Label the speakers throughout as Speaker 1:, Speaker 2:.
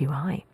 Speaker 1: UI.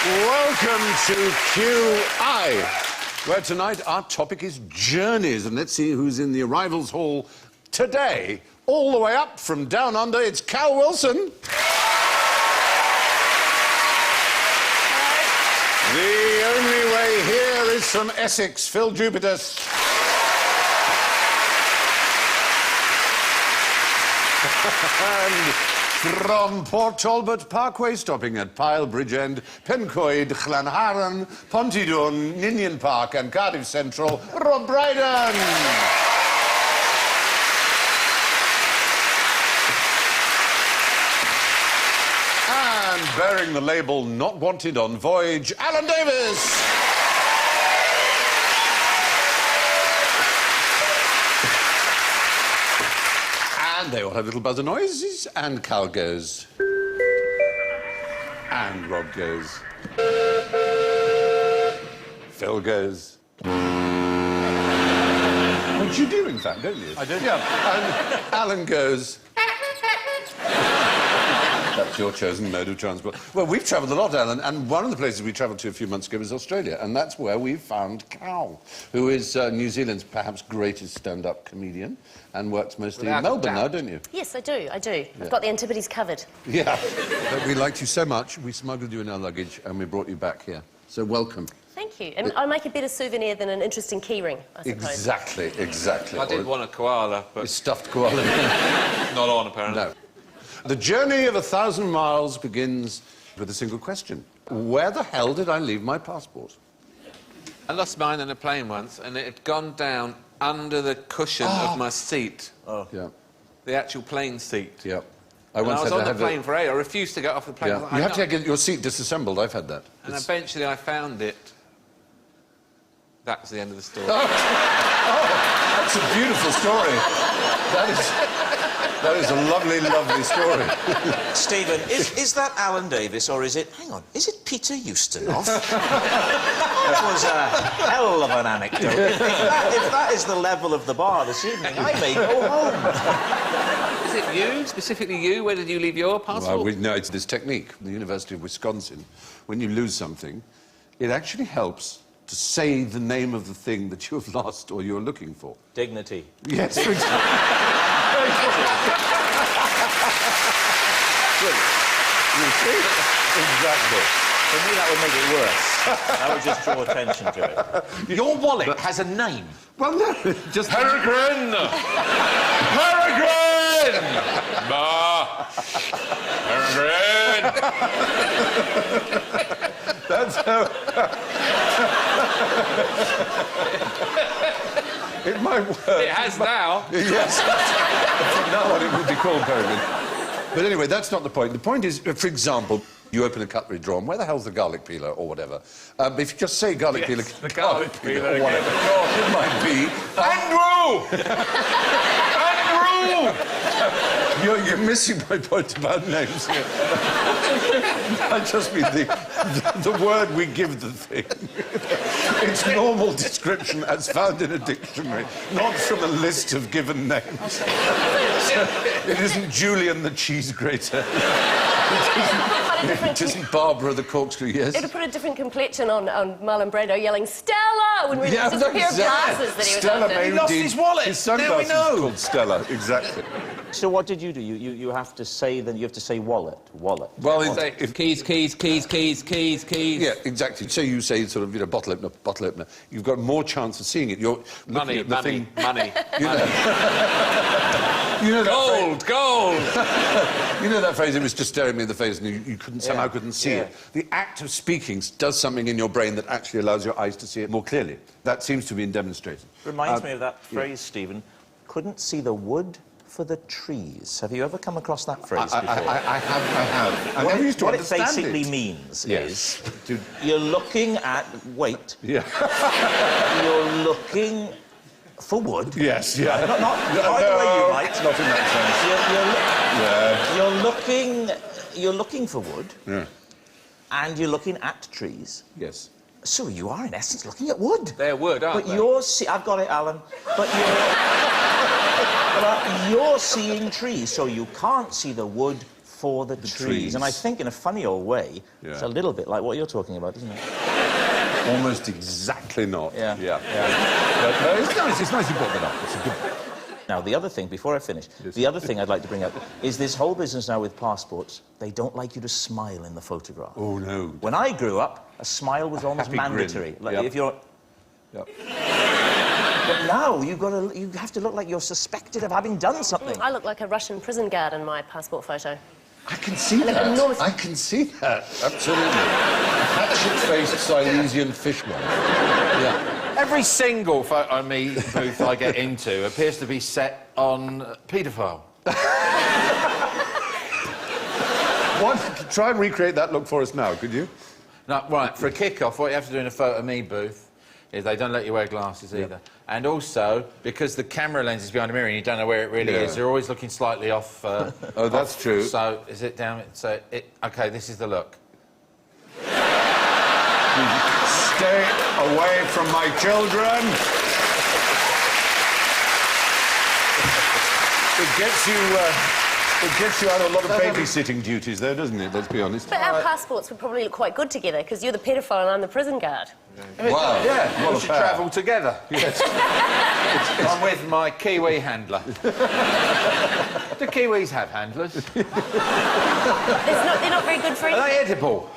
Speaker 2: Welcome to QI, where tonight our topic is journeys. And let's see who's in the arrivals hall today. All the way up from down under, it's Cal Wilson. The only way here is from Essex, Phil Jupitus. And from Port Talbot Parkway, stopping at Pyle, Bridgend, Pencoed, Llanharan, Pontydwn, Ninian Park and Cardiff Central, Rob Brydon. And bearing the label Not Wanted on Voyage, Alan Davis. And they all have little buzzer noises, and Cal goes. And Rob goes. Phil goes. Which you do, in fact, don't you?
Speaker 3: I do.
Speaker 2: Yeah. And Alan goes. That's your chosen mode of transport. Well, we've travelled a lot, Alan, and one of the places we travelled to a few months ago was Australia, and that's where we found Cal, who is New Zealand's perhaps greatest stand-up comedian and works mostly in Melbourne now, don't you?
Speaker 4: Yes, I do. I've got the Antipodes covered.
Speaker 2: Yeah. But we liked you so much, we smuggled you in our luggage and we brought you back here. So welcome.
Speaker 4: Thank you. And I make a better souvenir than an interesting keyring, I suppose.
Speaker 2: Exactly, exactly.
Speaker 3: I did want a koala, but...
Speaker 2: A stuffed koala.
Speaker 3: Not on, apparently.
Speaker 2: No. The journey of 1,000 miles begins with a single question. Where the hell did I leave my passport?
Speaker 3: I lost mine in a plane once, and it had gone down under the cushion of my seat.
Speaker 2: Oh. Yeah.
Speaker 3: The actual plane seat.
Speaker 2: Yeah.
Speaker 3: I was on the plane for 8. I refused to get off the plane.
Speaker 2: Yeah.
Speaker 3: Like,
Speaker 2: You have to get your seat disassembled. I've had that.
Speaker 3: And eventually I found it. That's the end of the story.
Speaker 2: Oh, that's a beautiful story. That is a lovely, lovely story.
Speaker 5: Stephen, is that Alan Davis, or is it... Hang on, is it Peter Ustinov? That was a hell of an anecdote. If that is the level of the bar this evening, I may go home.
Speaker 3: Is it you? Specifically you? Where did you leave your passport?
Speaker 2: Well, no, it's this technique. The University of Wisconsin, when you lose something, it actually helps to say the name of the thing that you have lost or you're looking for.
Speaker 5: Dignity.
Speaker 2: Yes, for example. Exactly.
Speaker 5: For me, that would make it worse. That would just draw attention to it. Your wallet has a name.
Speaker 2: Well, no, just...
Speaker 3: Peregrine! Peregrine! Bah! Peregrine!
Speaker 2: That's how... It might work.
Speaker 3: It has now.
Speaker 2: Yes. From now on, it would be called Peregrine. But anyway, that's not the point. The point is, for example, you open a cutlery drawer, and where the hell's the garlic peeler or whatever? If you just say garlic peeler...
Speaker 3: The garlic peeler
Speaker 2: or whatever, it might be...
Speaker 3: Andrew! Andrew!
Speaker 2: You're missing my point about names here. I just mean the word we give the thing. Its normal description as found in a dictionary, not from a list of given names. So it isn't Julian the cheese grater. It isn't Barbara the corkscrew, yes?
Speaker 4: It would put a different complexion on Marlon Brando yelling, Stella! When we just a pair of glasses that he was
Speaker 2: Stella
Speaker 4: after.
Speaker 2: may
Speaker 5: He lost
Speaker 2: indeed-
Speaker 5: his wallet.
Speaker 2: His
Speaker 5: Now we
Speaker 2: sunglasses
Speaker 5: know.
Speaker 2: called Stella, exactly.
Speaker 5: So what did you do? You have to say then. You have to say wallet.
Speaker 2: Well, if
Speaker 3: Keys.
Speaker 2: yeah, exactly. So you say sort of, bottle opener. You've got more chance of seeing it. You're looking at the thing.
Speaker 3: Money.
Speaker 2: You know
Speaker 3: Gold.
Speaker 2: You know that phrase? It was just staring me in the face, and you somehow couldn't see it. The act of speaking does something in your brain that actually allows your eyes to see it more clearly. That seems to be demonstrated.
Speaker 5: Reminds me of that phrase, Stephen. Couldn't see the wood for the trees. Have you ever come across that phrase before?
Speaker 2: I have. I never used to understand
Speaker 5: it basically means
Speaker 2: Yes.
Speaker 5: is you're looking at... Wait.
Speaker 2: Yeah.
Speaker 5: You're looking for wood.
Speaker 2: Yes, yeah.
Speaker 5: Not the way you might.
Speaker 2: Not in that
Speaker 5: sense. You're looking for wood.
Speaker 2: Yeah.
Speaker 5: And you're looking at trees.
Speaker 2: Yes.
Speaker 5: So you are, in essence, looking at wood.
Speaker 3: They're wood, aren't they?
Speaker 5: But you're... I've got it, Alan. But you're seeing trees, so you can't see the wood for the trees. And I think, in a funny old way, it's a little bit like what you're talking about, isn't it?
Speaker 2: Almost exactly not.
Speaker 5: Yeah.
Speaker 2: But, it's nice you brought that up. It's a good...
Speaker 5: Now, the other thing, before I finish, the other thing I'd like to bring up is this whole business now with passports. They don't like you to smile in the photograph.
Speaker 2: Oh, no.
Speaker 5: When I grew up, a smile was almost mandatory.
Speaker 2: Grin.
Speaker 5: Like if you're...
Speaker 2: Yep.
Speaker 5: But now you have to look like you're suspected of having done something.
Speaker 4: I look like a Russian prison guard in my passport photo.
Speaker 2: I can see that. I can see that. Absolutely. Hatchet-faced Silesian fishman. Yeah.
Speaker 1: Every single photo me booth I get into appears to be set on paedophile.
Speaker 2: Try and recreate that look for us now, could you?
Speaker 1: No, right, for a kick-off, what you have to do in a photo me booth is they don't let you wear glasses either. And also, because the camera lens is behind the mirror and you don't know where it really is, you're always looking slightly off...
Speaker 2: oh, that's true.
Speaker 1: So, is it down... So, OK, this is the look.
Speaker 2: Stay away from my children. It gets you out of a lot of babysitting duties, though, doesn't it? Let's be honest.
Speaker 4: But our passports would probably look quite good together, because you're the paedophile and I'm the prison guard.
Speaker 2: Wow.
Speaker 1: Yeah,
Speaker 2: what
Speaker 1: we
Speaker 2: a
Speaker 1: should
Speaker 2: pair.
Speaker 1: travel together. Yes. I'm with my Kiwi handler. Do Kiwis have handlers?
Speaker 4: They're not very good for
Speaker 1: Are they
Speaker 4: eating.
Speaker 1: edible?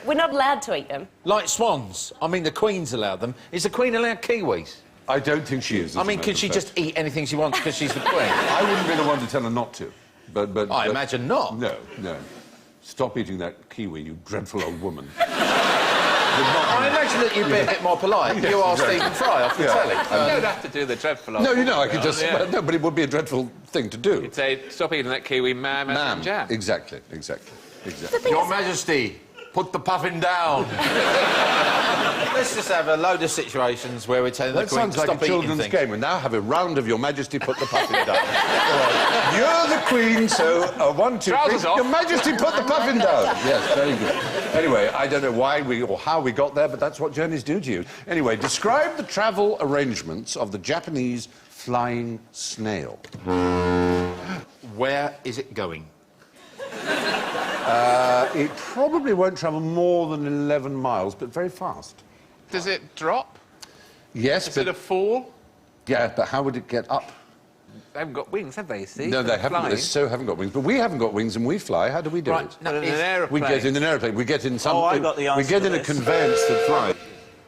Speaker 4: We're not allowed to eat them.
Speaker 1: Like swans. I mean, the Queen's allowed them. Is the Queen allowed kiwis?
Speaker 2: I don't think she is.
Speaker 1: I mean, can she just eat anything she wants because she's the Queen?
Speaker 2: I wouldn't be the one to tell her not to. But
Speaker 1: I imagine not.
Speaker 2: No. Stop eating that kiwi, you dreadful old woman.
Speaker 1: I imagine that you'd be a bit more polite.
Speaker 2: Yes,
Speaker 1: you are
Speaker 2: exactly.
Speaker 1: Stephen Fry off the telly.
Speaker 3: You don't have to do the dreadful...
Speaker 2: No, I could just... No, but it would be a dreadful thing to do.
Speaker 3: You'd say, stop eating that kiwi, ma'am, and jam.
Speaker 2: Exactly.
Speaker 1: Your Majesty, put the puffin down. Let's just have a load of situations where we're telling the Queen to stop eating things.
Speaker 2: That sounds like a children's game. We now have a round of Your Majesty, put the puffin down. Right. You're the Queen, so 1, 2, 3. Your Majesty, put the puffin down. Yes, very good. Anyway, I don't know why or how we got there, but that's what journeys do to you. Anyway, describe the travel arrangements of the Japanese flying snail.
Speaker 1: Where is it going?
Speaker 2: It probably won't travel more than 11 miles, but very fast.
Speaker 3: Does it drop?
Speaker 2: Yes,
Speaker 3: Is
Speaker 2: but...
Speaker 3: it a fall?
Speaker 2: Yeah, but how would it get up?
Speaker 3: They haven't got wings, have they, see?
Speaker 2: No, they haven't.
Speaker 3: Flying.
Speaker 2: They so haven't got wings. But we haven't got wings and we fly. How do we do it?
Speaker 3: No, in an aeroplane.
Speaker 2: We get in an aeroplane. We get in some...
Speaker 5: I got the answer
Speaker 2: We get
Speaker 5: to
Speaker 2: in a
Speaker 5: this.
Speaker 2: conveyance that flies.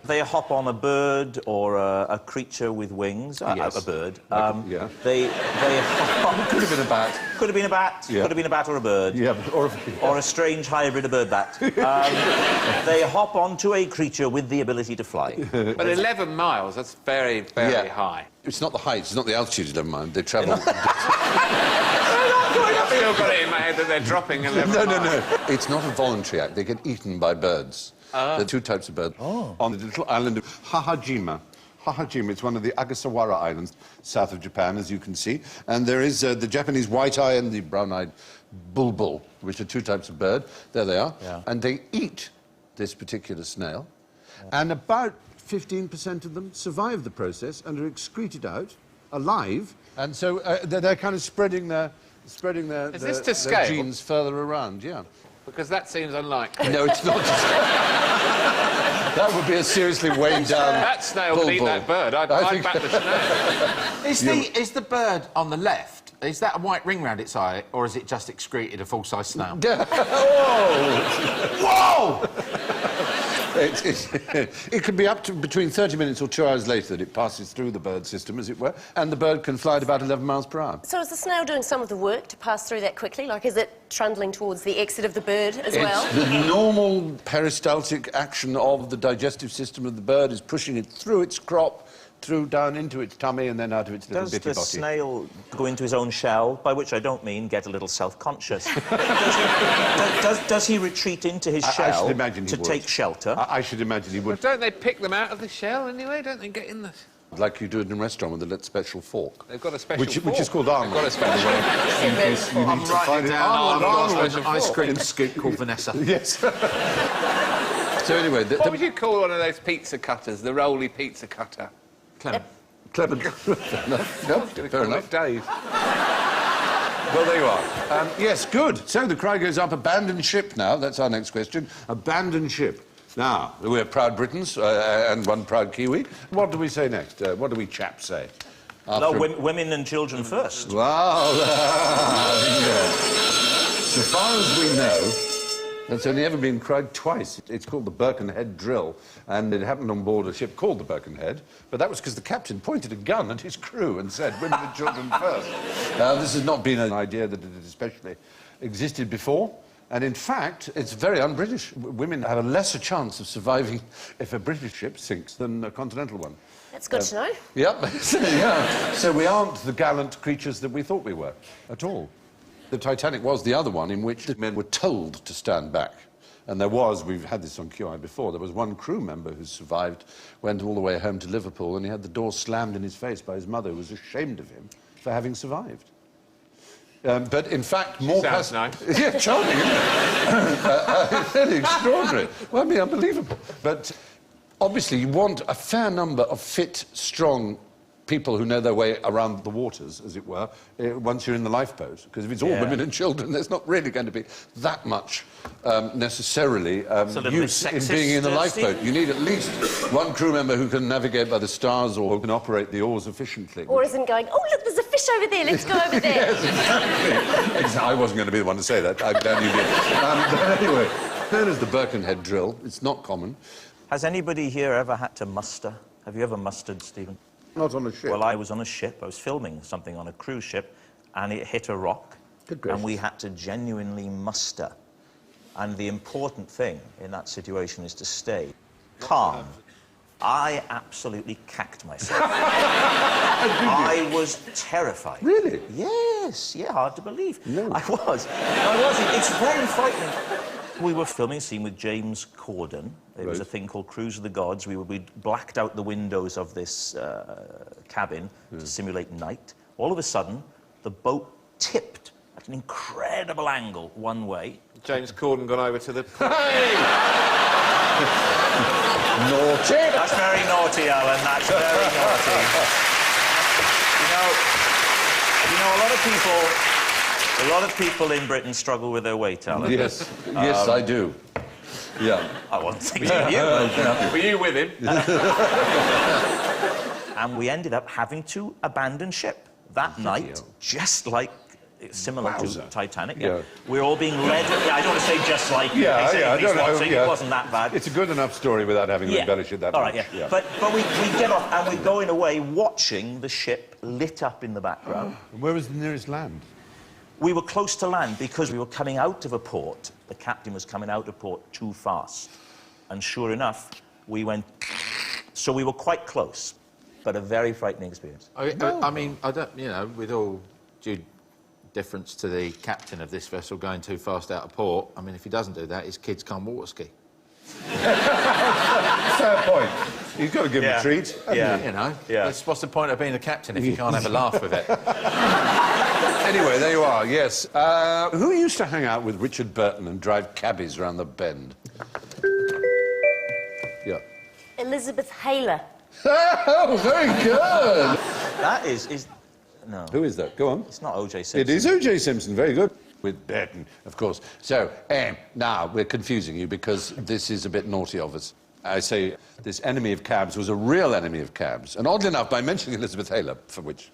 Speaker 5: They hop on a bird or a creature with wings.
Speaker 2: Yes.
Speaker 5: A bird.
Speaker 2: Yeah.
Speaker 5: They hop...
Speaker 2: Could have been a bat.
Speaker 5: Could have been a bat.
Speaker 2: Yeah.
Speaker 5: Could have been a bat or a bird.
Speaker 2: Yeah,
Speaker 5: Or a strange hybrid of bird-bat. They hop onto a creature with the ability to fly.
Speaker 3: But 11 miles, that's very, very high.
Speaker 2: It's not the height, it's not the altitude, never mind. They travel...
Speaker 3: I've still got it in my head that they're dropping 11 miles.
Speaker 2: No. It's not a voluntary act. They get eaten by birds. There are 2 types of birds. On the little island of Hahajima. Hahajima, it's one of the Agasawara Islands, south of Japan, as you can see. And there is the Japanese white-eye and the brown-eyed bulbul, which are 2 types of bird. There they are.
Speaker 5: Yeah.
Speaker 2: And they eat this particular snail. Yeah. And about 15% of them survive the process and are excreted out alive. And so they're kind of spreading their
Speaker 3: Is this to
Speaker 2: their
Speaker 3: scale?
Speaker 2: genes further around, yeah.
Speaker 3: Because that seems unlikely.
Speaker 2: No, it's not. That would be a seriously weighed down...
Speaker 3: That snail would eat that bird. I'd back the snail.
Speaker 1: Is the bird on the left Is that a white ring round its eye, or is it just excreted a full-size snail?
Speaker 2: Whoa! It can be up to between 30 minutes or 2 hours later that it passes through the bird system, as it were, and the bird can fly at about 11 miles per hour.
Speaker 4: So is the snail doing some of the work to pass through that quickly? Like, is it trundling towards the exit of the bird as well?
Speaker 2: It's the normal peristaltic action of the digestive system of the bird is pushing it through its crop, through down into its tummy and then out of its little
Speaker 5: Does
Speaker 2: bitty
Speaker 5: the
Speaker 2: body.
Speaker 5: snail go into his own shell, by which I don't mean get a little self-conscious? does he retreat into his
Speaker 2: I
Speaker 5: shell
Speaker 2: should imagine he
Speaker 5: to
Speaker 2: would.
Speaker 5: take shelter?
Speaker 2: I should imagine he would.
Speaker 3: Don't they pick them out of the shell anyway? Don't they get in the...
Speaker 2: Like you do it in a restaurant with a little special fork.
Speaker 3: They've got a special
Speaker 2: Which
Speaker 3: fork.
Speaker 2: is called Arnold.
Speaker 3: They've got a special fork.
Speaker 2: In case you
Speaker 1: I'm
Speaker 2: need to
Speaker 1: writing
Speaker 2: find
Speaker 1: it
Speaker 2: it.
Speaker 1: down.
Speaker 2: Arnold,
Speaker 1: I've got
Speaker 2: Arnold.
Speaker 1: an ice cream scoop called Vanessa.
Speaker 2: Yes. So anyway...
Speaker 3: What would you call one of those pizza cutters, the roly pizza cutter?
Speaker 1: Clement.
Speaker 2: Clement. Fair enough. No, fair enough.
Speaker 3: Dave.
Speaker 2: Well, there you are. Yes, good. So the cry goes up, abandoned ship now. That's our next question. Abandoned ship. Now, we're proud Britons and one proud Kiwi. What do we say next? What do we chaps say?
Speaker 5: No, women and children first.
Speaker 2: Well, so far as we know, that's only ever been cried twice. It's called the Birkenhead drill, and it happened on board a ship called the Birkenhead, but that was because the captain pointed a gun at his crew and said, women and children first. This has not been an idea that had especially existed before, and in fact, it's very un-British. Women have a lesser chance of surviving if a British ship sinks than a continental one.
Speaker 4: That's good to know.
Speaker 2: Yep, yeah. So we aren't the gallant creatures that we thought we were, at all. The Titanic was the other one in which the men were told to stand back. And there was, we've had this on QI before, there was one crew member who survived, went all the way home to Liverpool, and he had the door slammed in his face by his mother, who was ashamed of him for having survived. But in fact, more...
Speaker 3: Sounds nice.
Speaker 2: Yeah, charming, isn't it? Really extraordinary. Well, I mean, unbelievable. But obviously, you want a fair number of fit, strong people who know their way around the waters, as it were, once you're in the lifeboat. Because if it's all women and children, there's not really going to be that much necessarily use in being in the lifeboat.
Speaker 5: Steve?
Speaker 2: You need at least one crew member who can navigate by the stars or who can operate the oars efficiently.
Speaker 4: Or isn't going, oh, look, there's a fish over there, let's go over there.
Speaker 2: Yes, exactly. I wasn't going to be the one to say that. I'm glad you did. But anyway, known as the Birkenhead drill. It's not common.
Speaker 5: Has anybody here ever had to muster? Have you ever mustered, Stephen?
Speaker 2: Not on a ship.
Speaker 5: Well, I was on a ship. I was filming something on a cruise ship, and it hit a rock.
Speaker 2: Good gracious.
Speaker 5: And we had to genuinely muster. And the important thing in that situation is to stay calm. I absolutely cacked myself. I was terrified.
Speaker 2: Really?
Speaker 5: Yes, yeah, hard to believe.
Speaker 2: No.
Speaker 5: I was. It's very frightening. We were filming a scene with James Corden. It was a thing called Cruise of the Gods. We blacked out the windows of this cabin to simulate night. All of a sudden, the boat tipped at an incredible angle one way.
Speaker 3: James Corden gone over to the...
Speaker 2: Naughty.
Speaker 5: That's very naughty, Alan. That's very naughty. You know, a lot of people in Britain struggle with their weight, Alan.
Speaker 2: Yes, yes, I do. Yeah.
Speaker 5: I wasn't thinking of you.
Speaker 3: Were you with him?
Speaker 5: And we ended up having to abandon ship that night, just like similar to Titanic.
Speaker 2: Yeah.
Speaker 5: We're all being led. I don't want to say just like.
Speaker 2: Yeah,
Speaker 5: I
Speaker 2: don't know.
Speaker 5: It wasn't that bad.
Speaker 2: It's a good enough story without having to embellish it that
Speaker 5: all
Speaker 2: much.
Speaker 5: right, yeah. But we get off and we're going away watching the ship lit up in the background.
Speaker 2: And where was the nearest land?
Speaker 5: We were close to land because we were coming out of a port. The captain was coming out of port too fast. And sure enough, we went... So we were quite close, but a very frightening experience.
Speaker 1: I mean, I don't, you know, with all due deference to the captain of this vessel going too fast out of port, I mean, if he doesn't do that, his kids can't water ski.
Speaker 2: Fair point. You've got to give him a treat.
Speaker 5: Yeah.
Speaker 1: You know?
Speaker 5: Yeah.
Speaker 1: What's the point of being a captain if you can't have a laugh with it?
Speaker 2: Anyway, there you are, yes. Who used to hang out with Richard Burton and drive cabbies around the bend? Yeah.
Speaker 4: Elizabeth Taylor.
Speaker 2: Oh, very good!
Speaker 5: That is... No.
Speaker 2: Who is that? Go on.
Speaker 5: It's not O.J. Simpson.
Speaker 2: It is O.J. Simpson, very good. With Burton, of course. So, now, we're confusing you because this is a bit naughty of us. I say this enemy of cabs was a real enemy of cabs. And oddly enough, by mentioning Elizabeth Taylor, for which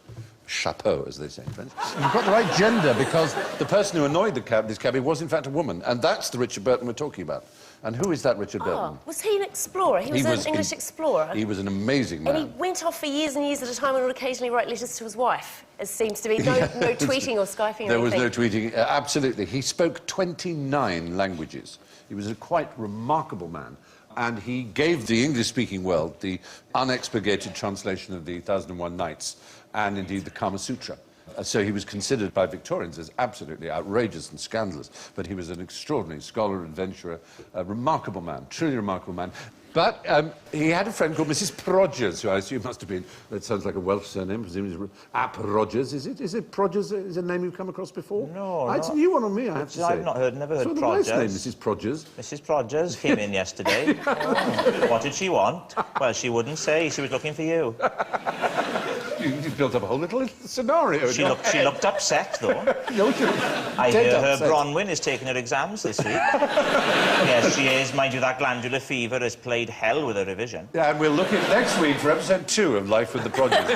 Speaker 2: chapeau, as they say in French. You've got the right gender because the person who annoyed this cabbie was, in fact, a woman. And that's the Richard Burton we're talking about. And who is that Richard Burton?
Speaker 4: Was he an explorer? He was an English explorer.
Speaker 2: He was an amazing man.
Speaker 4: And he went off for years and years at a time and would occasionally write letters to his wife. It seems to be no tweeting or Skyping or
Speaker 2: There was
Speaker 4: anything.
Speaker 2: no tweeting, absolutely. He spoke 29 languages. He was a quite remarkable man. And he gave the English-speaking world the unexpurgated translation of the 1001 Nights and, indeed, the Kama Sutra. So he was considered by Victorians as absolutely outrageous and scandalous, but he was an extraordinary scholar, adventurer, a remarkable man, truly remarkable man. But he had a friend called Mrs. Prodgers, who I assume must have been, that sounds like a Welsh surname, presumably Prodgers. Is it Prodgers? Is it a name you've come across before?
Speaker 5: No,
Speaker 2: It's a new one on me, I have to say.
Speaker 5: I've never heard
Speaker 2: Prodgers.
Speaker 5: Prodgers.
Speaker 2: Nice name, Mrs. Prodgers.
Speaker 5: Mrs. Prodgers came in yesterday. Oh. What did she want? Well, she wouldn't say. She was looking for you.
Speaker 2: You've built up a whole little scenario.
Speaker 5: She looked upset, though.
Speaker 2: No,
Speaker 5: I hear her Bronwyn is taking her exams this week. Yes, she is. Mind you, that glandular fever has played hell with her revision.
Speaker 2: Yeah, and we'll look at next week for episode 2 of Life with the Prodgers.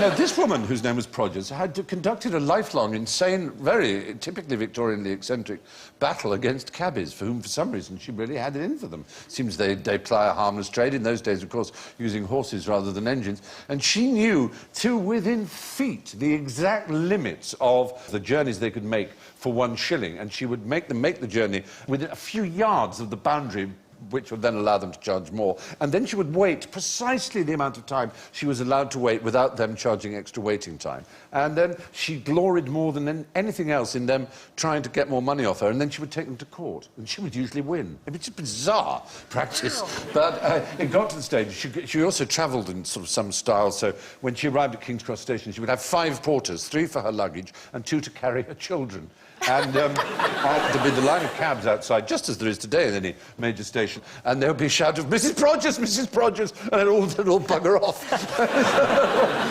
Speaker 2: Now, this woman, whose name was Prodgers, had conducted a lifelong, insane, very typically Victorianly eccentric battle against cabbies, for whom, for some reason, she really had it in for them. Seems they ply a harmless trade. In those days, of course, using horses rather than engines. And she knew, to within feet, the exact limits of the journeys they could make for 1 shilling. And she would make them make the journey within a few yards of the boundary, which would then allow them to charge more. And then she would wait precisely the amount of time she was allowed to wait without them charging extra waiting time. And then she gloried more than anything else in them trying to get more money off her, and then she would take them to court, and she would usually win. It was a bizarre practice.
Speaker 4: Wow.
Speaker 2: But it got to the stage, she also travelled in sort of some style, so when she arrived at King's Cross Station, she would have 5 porters, 3 for her luggage, and 2 to carry her children. And there'd be the line of cabs outside, just as there is today in any major station, and there would be a shout of, "Mrs. Prodgers, Mrs. Prodgers," and they'd all bugger off.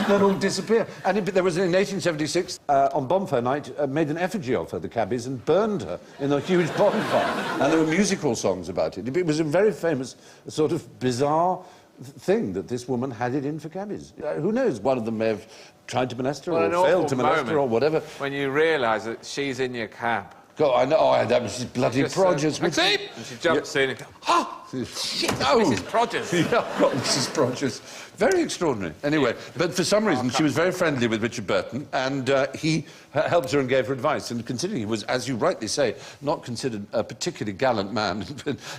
Speaker 2: They'd all disappear. And there was, in 1876, on Bonfire Night, made an effigy of her, the cabbies, and burned her in a huge bonfire. And there were musical songs about it. It was a very famous, sort of bizarre thing that this woman had it in for cabbies. Who knows, one of them may have tried to molest her or failed to molest her or whatever.
Speaker 3: When you realise that she's in your cab.
Speaker 2: God, I know. Oh, that was just bloody Prodgers.
Speaker 3: Maxine! And she jumps in and goes, "Oh, shit,
Speaker 2: Oh.
Speaker 3: Mrs. Prodgers."
Speaker 2: Yeah, I've got Mrs. Prodgers. Very extraordinary. Anyway, but for some reason, she was very friendly with Richard Burton, and he helped her and gave her advice. And considering he was, as you rightly say, not considered a particularly gallant man,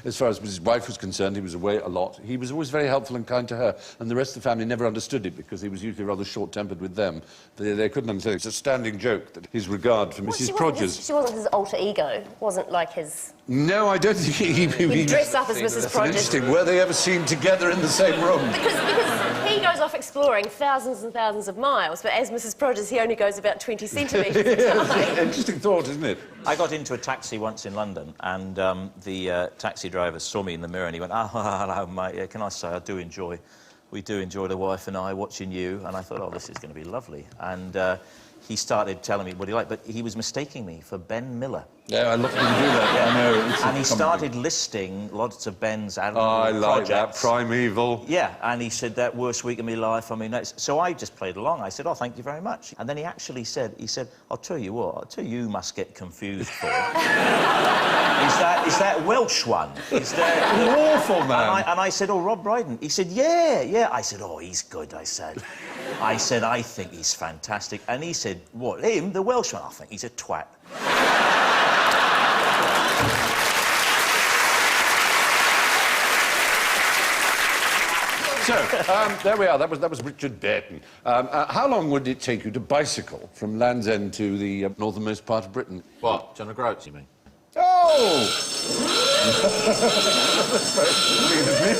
Speaker 2: as far as his wife was concerned, he was away a lot. He was always very helpful and kind to her, and the rest of the family never understood it because he was usually rather short-tempered with them. They couldn't understand. It's a standing joke that his regard for Mrs. Prodgers.
Speaker 4: She wasn't his alter ego. Wasn't like his...
Speaker 2: No, I don't think
Speaker 4: He'd dress up as Mrs.
Speaker 2: That's
Speaker 4: Prodgers.
Speaker 2: interesting. Were they ever seen together in the same room?
Speaker 4: Because he goes off exploring thousands and thousands of miles, but as Mrs. Prodgers, he only goes about 20 centimetres at a time.
Speaker 2: Interesting thought, isn't it?
Speaker 5: I got into a taxi once in London, and the taxi driver saw me in the mirror, and he went, "Oh, hello, mate. Can I say we do enjoy the wife and I watching you." And I thought, oh, this is going to be lovely. And he started telling me what he liked, but he was mistaking me for Ben Miller.
Speaker 2: Yeah, I love him do that. Yeah. I know.
Speaker 5: And he started listing lots of Ben's admirable
Speaker 2: I like
Speaker 5: projects.
Speaker 2: that, primeval.
Speaker 5: Yeah, and he said, "That worst week of my life." I mean, so I just played along. I said, "Oh, thank you very much." And then he actually said, "I'll tell you what, you must get confused for. is that Welsh one? Is that
Speaker 2: awful, man?"
Speaker 5: And I said, "Oh, Rob Brydon." He said, "Yeah." I said, "Oh, he's good." I said, "I think he's fantastic." And he said, "What, him, the Welsh one?" "I think he's a twat."
Speaker 2: So, there we are. That was Richard Burton. How long would it take you to bicycle from Land's End to the northernmost part of Britain?
Speaker 1: What? John O'Groats, you mean?
Speaker 2: Oh!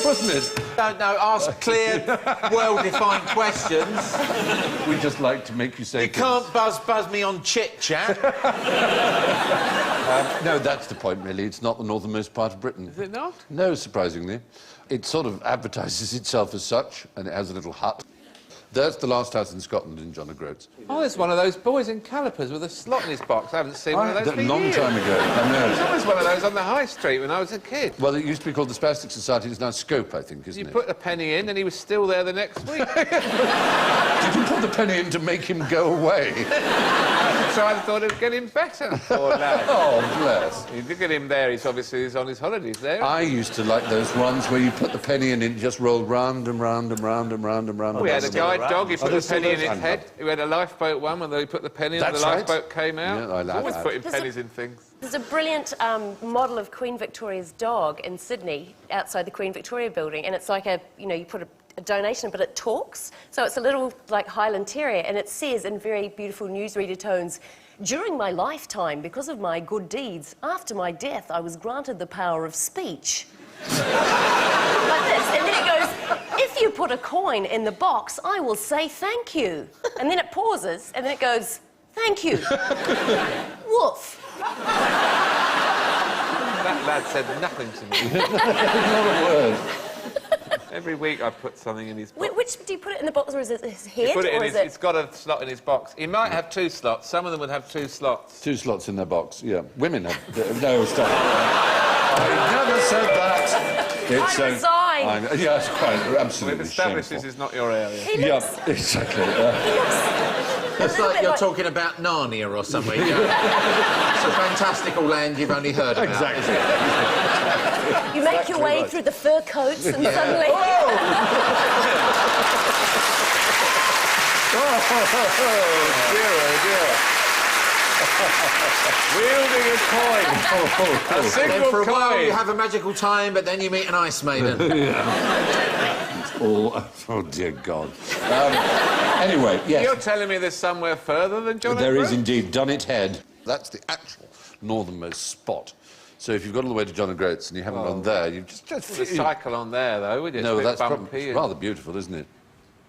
Speaker 2: Wasn't it?
Speaker 1: No, ask clear, well-defined questions.
Speaker 2: We just like to make you say
Speaker 1: You can't buzz me on chit-chat.
Speaker 2: no, that's the point, really. It's not the northernmost part of Britain.
Speaker 3: Is it not?
Speaker 2: No, surprisingly. It sort of advertises itself as such, and it has a little hut. That's the last house in Scotland in John O'Groats.
Speaker 3: Oh, there's one of those boys in calipers with a slot in his box. I haven't seen one of those for
Speaker 2: A long
Speaker 3: years.
Speaker 2: time ago. I know.
Speaker 3: There's always one of those on the high street when I was a kid.
Speaker 2: Well, it used to be called the Spastic Society. It's now Scope, I think, isn't
Speaker 3: You
Speaker 2: it?
Speaker 3: put a penny in and he was still there the next week.
Speaker 2: Did you put the penny in to make him go away?
Speaker 3: So I thought it would get him better. Poor lad.
Speaker 2: Oh, bless.
Speaker 3: You look at him there, he's obviously on his holidays there.
Speaker 2: I used to like those ones where you put the penny in and it just rolled round and round and round and round and round.
Speaker 3: We had a
Speaker 5: still
Speaker 3: guide
Speaker 5: around.
Speaker 3: dog, he put
Speaker 2: they
Speaker 3: the
Speaker 2: still
Speaker 3: penny in
Speaker 2: those?
Speaker 3: his head. We had a lifeboat one, when they put the penny in and the
Speaker 2: That's right.
Speaker 3: lifeboat came out.
Speaker 2: Yeah, I like
Speaker 3: always
Speaker 2: that.
Speaker 3: putting
Speaker 4: There's a-
Speaker 3: pennies in things.
Speaker 4: There's a brilliant model of Queen Victoria's dog in Sydney outside the Queen Victoria building, and it's like a, you know, you put a donation, but it talks. So it's a little, like, Highland Terrier, and it says in very beautiful newsreader tones, "During my lifetime, because of my good deeds, after my death, I was granted the power of speech." Like this, and then it goes, "If you put a coin in the box, I will say thank you." And then it pauses, and then it goes, "Thank you." Woof.
Speaker 3: That lad said nothing to me.
Speaker 2: Not a word.
Speaker 3: Every week I put something in his box.
Speaker 4: Which do you put it in the box, or is it his head,
Speaker 3: Put it in
Speaker 4: or
Speaker 3: his,
Speaker 4: is it?
Speaker 3: It's got a slot in his box. He might have 2 slots. Some of them would have 2 slots.
Speaker 2: 2 slots in their box, yeah. Women have... No, stop. I never said that.
Speaker 4: I resign.
Speaker 2: Yeah, it's quite absolutely
Speaker 3: We've established
Speaker 2: shameful.
Speaker 3: this is not your area.
Speaker 4: He looks,
Speaker 2: Yeah, exactly.
Speaker 1: It's like you're talking about Narnia or something. It's a fantastical land you've only heard about.
Speaker 2: Exactly.
Speaker 4: you make your way
Speaker 2: right.
Speaker 4: through the fur coats and suddenly...
Speaker 3: Wielding a coin. A
Speaker 1: Then
Speaker 3: single
Speaker 1: for a while
Speaker 3: coin.
Speaker 1: you have a magical time, but then you meet an ice maiden.
Speaker 2: Oh, dear God. Anyway, yes.
Speaker 3: You're telling me there's somewhere further than John
Speaker 2: There is
Speaker 3: O'Groats?
Speaker 2: indeed Dunnet Head. That's the actual northernmost spot. So if you've got all the way to John O'Groats and you haven't gone there, you've just
Speaker 3: There's a cycle on there, though, would you?
Speaker 2: No,
Speaker 3: It's a bit
Speaker 2: that's
Speaker 3: bumpy
Speaker 2: probably
Speaker 3: and-
Speaker 2: rather beautiful, isn't it?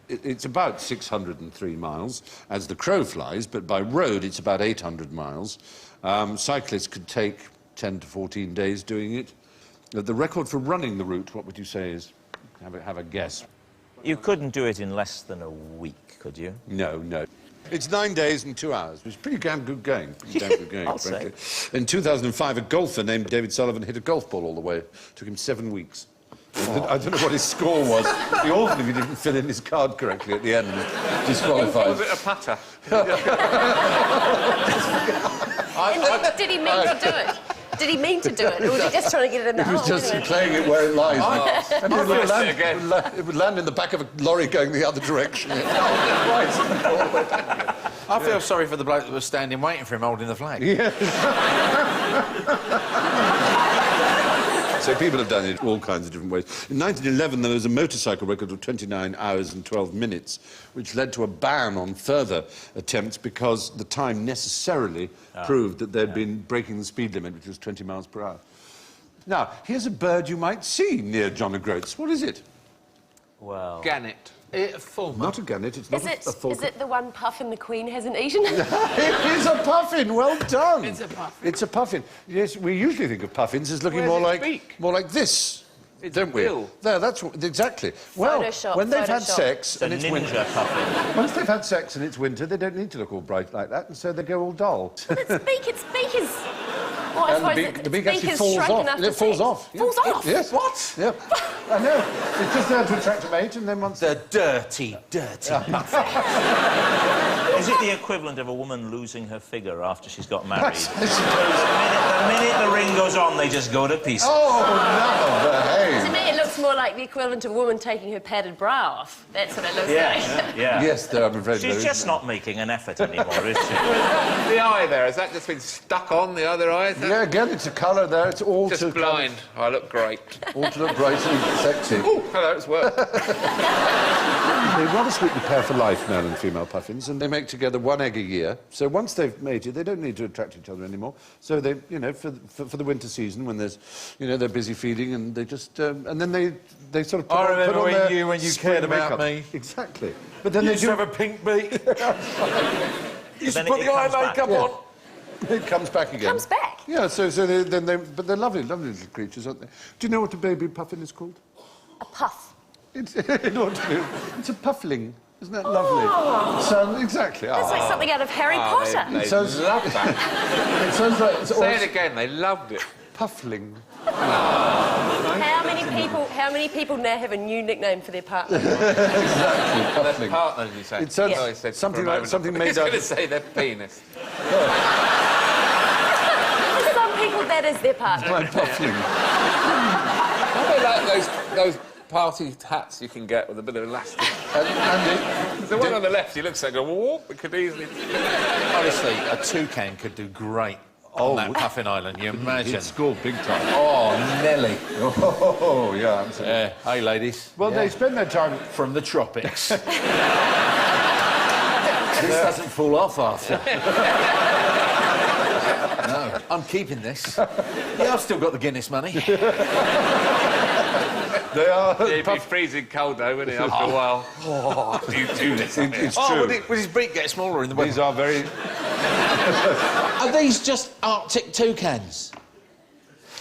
Speaker 2: It's about 603 miles as the crow flies, but by road it's about 800 miles. Cyclists could take 10 to 14 days doing it. The record for running the route, what would you say is? Have a guess.
Speaker 5: You couldn't do it in less than a week, could you?
Speaker 2: No, no. It's 9 days and 2 hours, which is pretty damn good going. Pretty damn good going,
Speaker 5: I'll
Speaker 2: frankly. In 2005, a golfer named David Sullivan hit a golf ball all the way. Took him 7 weeks. I don't know what his score was. He awful if he didn't fill in his card correctly at the end. Disqualified.
Speaker 3: Was it a putter?
Speaker 4: Did he mean to do it? Did he mean to do it, or was he just trying to get it in the
Speaker 2: He was
Speaker 4: hole?
Speaker 2: just
Speaker 4: wasn't it?
Speaker 2: playing it where it lies. And it would,
Speaker 3: missed it again.
Speaker 2: it would land in the back of a lorry going the other direction.
Speaker 1: I feel sorry for the bloke that was standing waiting for him holding the flag.
Speaker 2: So people have done it all kinds of different ways. In 1911, there was a motorcycle record of 29 hours and 12 minutes, which led to a ban on further attempts because the time necessarily proved that they'd been breaking the speed limit, which was 20 miles per hour. Now, here's a bird you might see near John O'Groats. What is it?
Speaker 5: Well...
Speaker 3: Gannet.
Speaker 2: Not a gannet, it's not
Speaker 4: Is
Speaker 2: a
Speaker 4: it,
Speaker 2: falcon.
Speaker 4: is it the one puffin the Queen hasn't eaten?
Speaker 2: It is a puffin. Well done.
Speaker 3: It's a puffin.
Speaker 2: It's a puffin. Yes, we usually think of puffins as looking
Speaker 3: Where's
Speaker 2: more
Speaker 3: its
Speaker 2: like
Speaker 3: beak?
Speaker 2: this,
Speaker 3: Its
Speaker 2: don't we?
Speaker 3: bill.
Speaker 2: There, that's exactly. Well,
Speaker 4: Photoshop,
Speaker 2: when they've had
Speaker 4: Photoshop.
Speaker 2: sex
Speaker 5: It's a
Speaker 2: and it's
Speaker 5: ninja
Speaker 2: winter,
Speaker 5: puffin.
Speaker 2: once they've had sex and it's winter, they don't need to look all bright like that, and so they go all dull.
Speaker 4: its beak is... Well, I
Speaker 2: And
Speaker 4: suppose
Speaker 2: the beak actually
Speaker 4: is
Speaker 2: falls
Speaker 4: shrunken
Speaker 2: off.
Speaker 4: after
Speaker 2: It falls
Speaker 4: sex.
Speaker 2: off. Yeah.
Speaker 4: Falls off?
Speaker 2: Yes.
Speaker 1: What?
Speaker 2: Yep. I know. It's just there to attract a mate, and then once
Speaker 1: The dirty, dirty puffin.
Speaker 5: Is it the equivalent of a woman losing her figure after she's got married?
Speaker 2: I suppose.
Speaker 5: The minute the ring goes on, they just go to pieces.
Speaker 2: Oh no!
Speaker 4: To
Speaker 2: Behave.
Speaker 4: me, it looks more like the equivalent of a woman taking her padded bra off. That's what it looks like.
Speaker 5: Yeah.
Speaker 2: Yes, there, I'm afraid. there
Speaker 5: She's
Speaker 2: is
Speaker 5: just
Speaker 2: no-
Speaker 5: not making an effort anymore, is she?
Speaker 3: The eye there, has that just been stuck on the other eye? Is that
Speaker 2: Yeah, again, it's a colour there. It's all
Speaker 3: just
Speaker 2: to
Speaker 3: blind? I look great.
Speaker 2: all to look bright and sexy.
Speaker 3: Oh, hello, it's worked.
Speaker 2: They rather sweetly pair for life, male and female puffins, and they make together 1 egg a year. So once they've mated, they don't need to attract each other anymore. So they, you know, for the winter season, when there's, you know, they're busy feeding, and they just, and then they sort of. Put
Speaker 1: I
Speaker 2: on-
Speaker 1: remember
Speaker 2: put on
Speaker 1: when
Speaker 2: their
Speaker 1: you
Speaker 2: spring
Speaker 1: cared about
Speaker 2: makeup.
Speaker 1: me.
Speaker 2: Exactly. But then
Speaker 1: You
Speaker 2: they
Speaker 1: used to have a pink beak. You used to
Speaker 5: Then
Speaker 1: put
Speaker 5: it
Speaker 1: the eye
Speaker 5: comes back.
Speaker 1: makeup
Speaker 2: Yeah.
Speaker 1: on.
Speaker 2: It comes back again.
Speaker 4: Comes back?
Speaker 2: Yeah. So but they're lovely, lovely little creatures, aren't they? Do you know what a baby puffin is called?
Speaker 4: A puff.
Speaker 2: It's a puffling. Isn't that lovely? So, exactly.
Speaker 4: That's like something out of Harry Potter.
Speaker 3: They
Speaker 2: sounds-
Speaker 3: loved that.
Speaker 2: It sounds like it's
Speaker 3: Say it again, they loved it.
Speaker 2: puffling.
Speaker 4: How many people now have a new nickname for their partner?
Speaker 2: Exactly,
Speaker 3: Their
Speaker 2: puffling.
Speaker 3: partners, you say.
Speaker 2: It sounds
Speaker 3: Oh, he said
Speaker 2: something
Speaker 3: for a
Speaker 2: like
Speaker 3: moment.
Speaker 2: something made
Speaker 3: He's
Speaker 2: out
Speaker 3: going to
Speaker 2: of...
Speaker 3: say their penis.
Speaker 4: For some people, that is their partner.
Speaker 2: My puffling.
Speaker 3: Are they like those party hats you can get with a bit of elastic?
Speaker 2: Andy,
Speaker 3: The one on the left, he looks like a whoop. It could easily...
Speaker 1: Honestly, a toucan could do great on that Puffin Island. You imagine?
Speaker 2: it scored big time.
Speaker 1: Oh, Nelly.
Speaker 2: Oh, yeah, absolutely.
Speaker 1: Yeah. Hey, ladies.
Speaker 2: Well, they spend their time...
Speaker 1: From the tropics. This doesn't fall off after. No, I'm keeping this. Yeah, I've still got the Guinness money.
Speaker 2: They are...
Speaker 3: It'd be freezing cold, though, wouldn't it, after a while? Oh, do you do this?
Speaker 2: It's
Speaker 1: Oh,
Speaker 2: true.
Speaker 1: would his beak get smaller in the winter?
Speaker 2: These are very...
Speaker 5: Are these just Arctic toucans?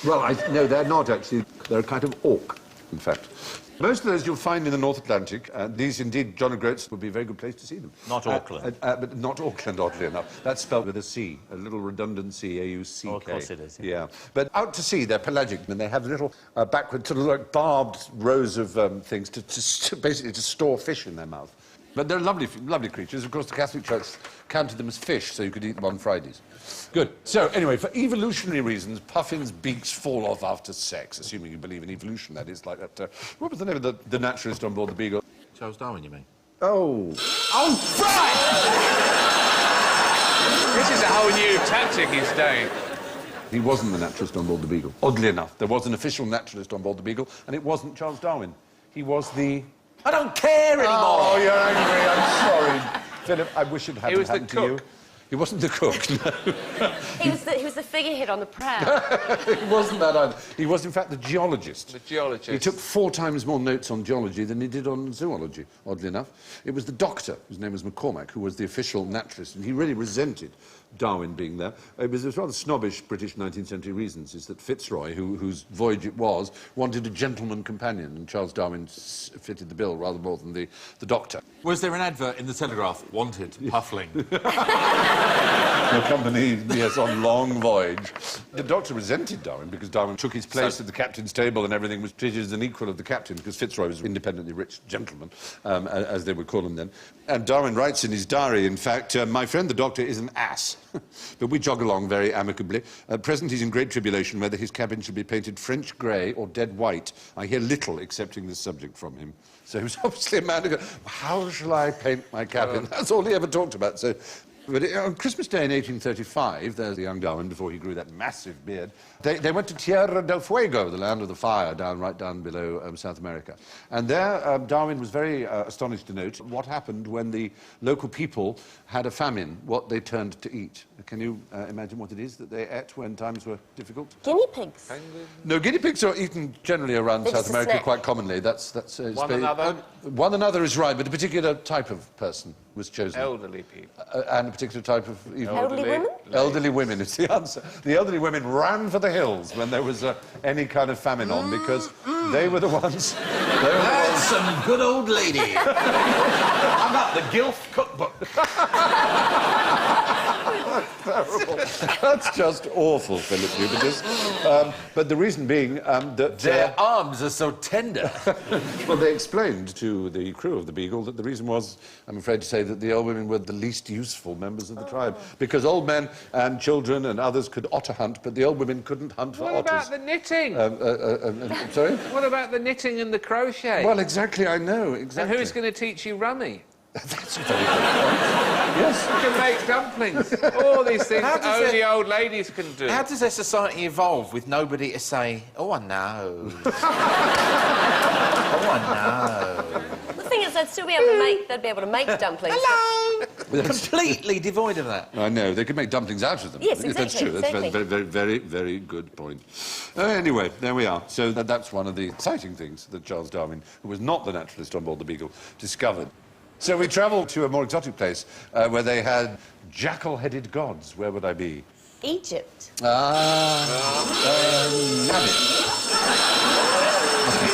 Speaker 2: Well, no, they're not, actually. They're a kind of auk, in fact. Most of those you'll find in the North Atlantic. These, indeed, John O'Groats would be a very good place to see them.
Speaker 5: Not Auckland.
Speaker 2: But not Auckland, oddly enough. That's spelled with a C, a little redundant C, A-U-C-K.
Speaker 5: Oh, of course it is,
Speaker 2: Yeah. But out to sea, they're pelagic, and they have little backward, sort of like barbed rows of things to basically to store fish in their mouth. But they're lovely, lovely creatures. Of course, the Catholic Church counted them as fish, so you could eat them on Fridays. Good. So, anyway, for evolutionary reasons, puffins' beaks fall off after sex, assuming you believe in evolution, that is, like that... what was the name of the naturalist on board the Beagle?
Speaker 1: Charles Darwin, you mean?
Speaker 2: Oh.
Speaker 3: Oh, right! This is a whole new tactic he's doing.
Speaker 2: He wasn't the naturalist on board the Beagle. Oddly enough, there was an official naturalist on board the Beagle, and it wasn't Charles Darwin. He was the...
Speaker 1: I don't care anymore.
Speaker 2: Oh, you're angry. I'm sorry. Philip, I wish it hadn't
Speaker 3: was the
Speaker 2: happened to you.
Speaker 3: cook.
Speaker 2: He wasn't the cook, no.
Speaker 4: He was the figurehead on the prow.
Speaker 2: He wasn't that either. He was, in fact, the geologist.
Speaker 3: The geologist.
Speaker 2: He took 4 times more notes on geology than he did on zoology, oddly enough. It was the doctor, whose name was McCormack, who was the official naturalist, and he really resented Darwin being there. It was rather snobbish British 19th century reasons, is that Fitzroy, whose voyage it was, wanted a gentleman companion, and Charles Darwin fitted the bill rather more than the doctor.
Speaker 1: Was there an advert in the Telegraph? Wanted, Puffling.
Speaker 2: Accompanied, yes, on long voyage. The doctor resented Darwin because Darwin took his place at the captain's table and everything was treated as an equal of the captain because Fitzroy was an independently rich gentleman, as they would call him then. And Darwin writes in his diary, in fact, my friend the doctor is an ass. But we jog along very amicably. At present he's in great tribulation whether his cabin should be painted French grey or dead white. I hear little accepting this subject from him. So he was obviously a man who goes, how shall I paint my cabin? That's all he ever talked about. So, but on Christmas Day in 1835, there's the young Darwin before he grew that massive beard, they went to Tierra del Fuego, the land of the fire, right down below South America. And there, Darwin was very astonished to note what happened when the local people had a famine, what they turned to eat. Can you imagine what it is that they ate when times were difficult?
Speaker 4: Guinea pigs.
Speaker 2: No, guinea pigs are eaten generally around
Speaker 4: They're
Speaker 2: South
Speaker 4: just a
Speaker 2: America
Speaker 4: snack.
Speaker 2: quite commonly. That's
Speaker 3: One another?
Speaker 2: One another is right, but a particular type of person was chosen.
Speaker 3: Elderly people.
Speaker 2: And a particular type of... even-
Speaker 4: Elderly women?
Speaker 2: Elderly women is the answer. The elderly women ran for the hills when there was any kind of famine on because they were the ones...
Speaker 1: That's some good old lady. I'm at the Gilf cookbook.
Speaker 2: Terrible. That's just awful, Philip Eubantis. But the reason being that...
Speaker 1: Their arms are so tender.
Speaker 2: well, they explained to the crew of the Beagle that the reason was, I'm afraid to say, that the old women were the least useful members of the tribe. Because old men and children and others could otter hunt, but the old women couldn't hunt for
Speaker 3: What
Speaker 2: otters.
Speaker 3: about the knitting?
Speaker 2: Sorry?
Speaker 3: What about the knitting and the crochet?
Speaker 2: Well, exactly, I know,
Speaker 3: and
Speaker 2: exactly.
Speaker 3: who's going to teach you rummy?
Speaker 2: That's a very good point. Yes.
Speaker 3: You can make dumplings. All these things
Speaker 1: How
Speaker 3: that
Speaker 1: does
Speaker 3: only
Speaker 1: it-
Speaker 3: old ladies can do.
Speaker 1: How does their society evolve with nobody to say, oh, I know. Oh, I know.
Speaker 4: The thing is, they'd still be able to make. They'd be able to make dumplings.
Speaker 1: Hello! Completely devoid of that.
Speaker 2: I know, they could make dumplings out of them.
Speaker 4: Yes,
Speaker 2: That's
Speaker 4: exactly,
Speaker 2: true. That's
Speaker 4: exactly.
Speaker 2: very, very, very, very good point. Anyway, there we are. So that's one of the exciting things that Charles Darwin, who was not the naturalist on board the Beagle, discovered. So we travelled to a more exotic place where they had jackal-headed gods. Where would I be?
Speaker 4: Egypt.
Speaker 2: Nabbit.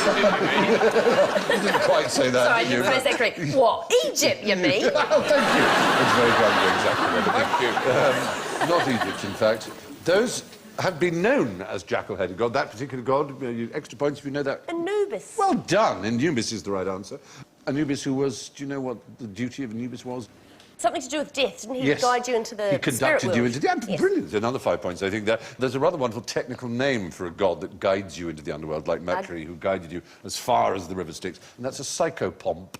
Speaker 2: You didn't quite say that,
Speaker 4: Sorry,
Speaker 2: did
Speaker 4: you
Speaker 2: you?
Speaker 4: phrased that correctly. What? Egypt, you mean?
Speaker 2: Oh, thank you. That's very kind of you, exactly. Not Egypt, in fact. Those have been known as jackal-headed god. That particular god, extra points if you know that.
Speaker 4: Anubis.
Speaker 2: Well done. Anubis is the right answer. Anubis, who was... Do you know what the duty of Anubis was?
Speaker 4: Something to do with death, didn't he?
Speaker 2: Yes.
Speaker 4: Guide you into the
Speaker 2: He conducted
Speaker 4: spirit
Speaker 2: you
Speaker 4: world.
Speaker 2: into... Yeah,
Speaker 4: Yes.
Speaker 2: brilliant. Another 5 points, I think. There's a rather wonderful technical name for a god that guides you into the underworld, like Mercury, who guided you as far as the river Styx, and that's a psychopomp.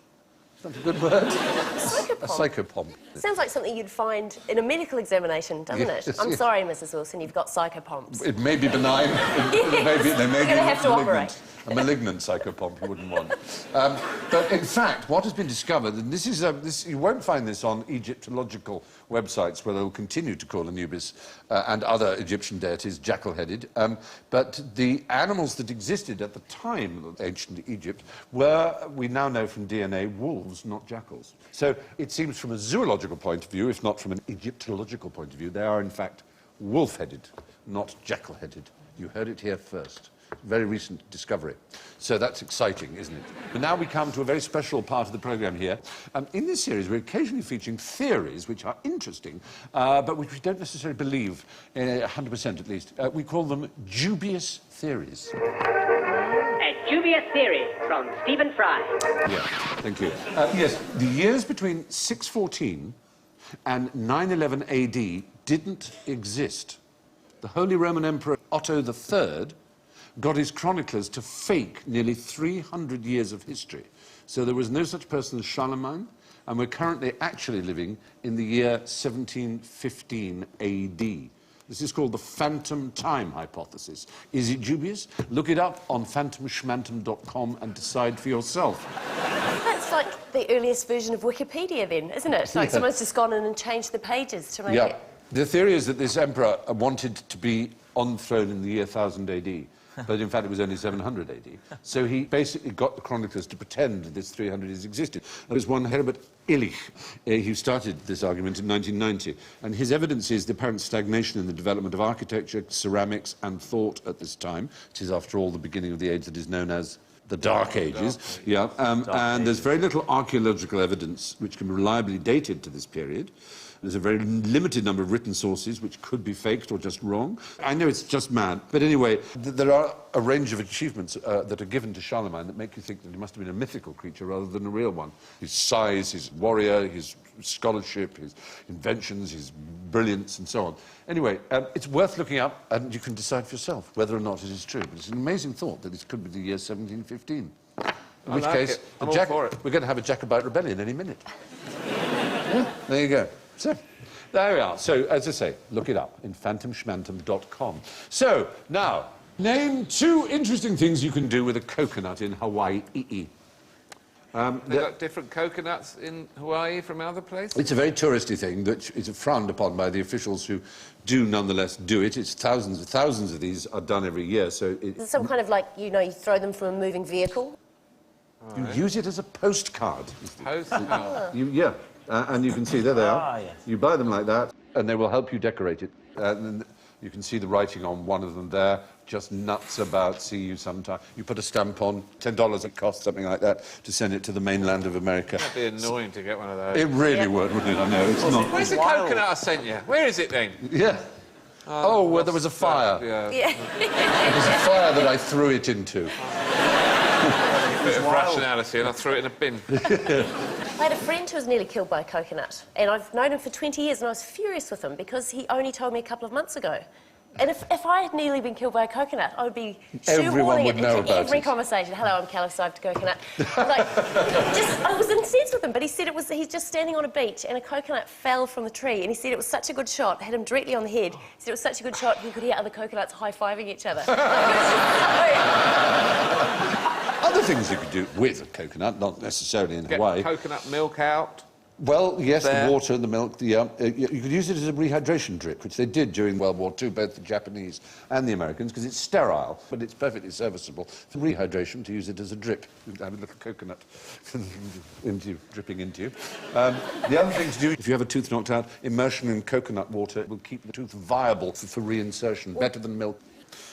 Speaker 2: Is that a good word?
Speaker 4: Psychopomp.
Speaker 2: A psychopomp.
Speaker 4: Sounds like something you'd find in a medical examination, doesn't
Speaker 2: Yes,
Speaker 4: it? I'm
Speaker 2: yes.
Speaker 4: sorry, Mrs. Wilson, you've got psychopomps.
Speaker 2: It may be benign. They may
Speaker 4: You're
Speaker 2: be
Speaker 4: gonna have to
Speaker 2: malignant.
Speaker 4: operate.
Speaker 2: A malignant psychopomp you wouldn't want. But in fact, what has been discovered, and this is you won't find this on Egyptological websites where they'll continue to call Anubis and other Egyptian deities jackal-headed, but the animals that existed at the time of ancient Egypt were, we now know from DNA, wolves, not jackals. So it seems from a zoological point of view, if not from an Egyptological point of view, they are in fact wolf-headed, not jackal-headed. You heard it here first. Very recent discovery. So that's exciting, isn't it? But now we come to a very special part of the programme here. In this series, we're occasionally featuring theories which are interesting, but which we don't necessarily believe, 100% at least. We call them dubious theories.
Speaker 6: A dubious theory from Stephen Fry.
Speaker 2: Yeah, thank you. Yes, the years between 614 and 911 AD didn't exist. The Holy Roman Emperor Otto III got his chroniclers to fake nearly 300 years of history. So there was no such person as Charlemagne, and we're currently actually living in the year 1715 AD. This is called the phantom time hypothesis. Is it dubious? Look it up on phantomschmantom.com and decide for yourself.
Speaker 4: That's like the earliest version of Wikipedia then, isn't it? Like someone's just gone in and changed the pages to make it...
Speaker 2: The theory is that this emperor wanted to be on the throne in the year 1000 AD. But in fact, it was only 700 AD. So he basically got the chroniclers to pretend that this 300 years existed. There was one Herbert Illich who started this argument in 1990. And his evidence is the apparent stagnation in the development of architecture, ceramics, and thought at this time, which is, after all, the beginning of the age that is known as the Dark Ages. And there's very little archaeological evidence which can be reliably dated to this period. There's a very limited number of written sources which could be faked or just wrong. I know it's just mad, but anyway, there are a range of achievements that are given to Charlemagne that make you think that he must have been a mythical creature rather than a real one. His size, his warrior, his scholarship, his inventions, his brilliance, and so on. Anyway, it's worth looking up, and you can decide for yourself whether or not it is true. But it's an amazing thought that this could be the year 1715. In which case,
Speaker 3: I'm all for it.
Speaker 2: we're going to have a Jacobite rebellion any minute. There you go. So, there we are. So, as I say, look it up in phantomschmantom.com. So, now, name 2 interesting things you can do with a coconut in Hawaii.
Speaker 3: They've got different coconuts in Hawaii from other places?
Speaker 2: It's a very touristy thing that is frowned upon by the officials who do nonetheless do it. It's thousands of these are done every year, so...
Speaker 4: Is it some kind of like, you know, you throw them from a moving vehicle?
Speaker 2: You use it as a postcard.
Speaker 3: Postcard.
Speaker 2: Yeah. And you can see, there they are.
Speaker 5: Yes.
Speaker 2: You buy them like that, and they will help you decorate it. And you can see the writing on one of them there, just nuts about, see you sometime. You put a stamp on, $10 it costs, something like that, to send it to the mainland of America.
Speaker 3: It'd be annoying to get one of those.
Speaker 2: It really would, wouldn't it? I know, it's not...
Speaker 3: Where's the coconut I sent you? Where is it then?
Speaker 2: Yeah. Oh, well, there was a fire.
Speaker 3: Yeah.
Speaker 4: Yeah.
Speaker 2: There was a fire that I threw it into.
Speaker 3: A bit of rationality, and I threw it in a bin.
Speaker 4: I had a friend who was nearly killed by a coconut, and I've known him for 20 years, and I was furious with him because he only told me a couple of months ago. And if I had nearly been killed by a coconut, I would be shoehorning it into every conversation. Hello, I'm calloused coconut. I was incensed with him, but he said he's just standing on a beach and a coconut fell from the tree, and he said it was such a good shot, hit him directly on the head. He said it was such a good shot he could hear other coconuts high-fiving each other.
Speaker 2: Other things you could do with a coconut, not necessarily in Hawaii.
Speaker 3: Get coconut milk out.
Speaker 2: Well, yes,
Speaker 3: There.
Speaker 2: the water and the milk. You could use it as a rehydration drip, which they did during World War II, both the Japanese and the Americans, because it's sterile, but it's perfectly serviceable for rehydration to use it as a drip. You have a little coconut dripping into you. The other thing to do, if you have a tooth knocked out, immersion in coconut water will keep the tooth viable for reinsertion, better than milk.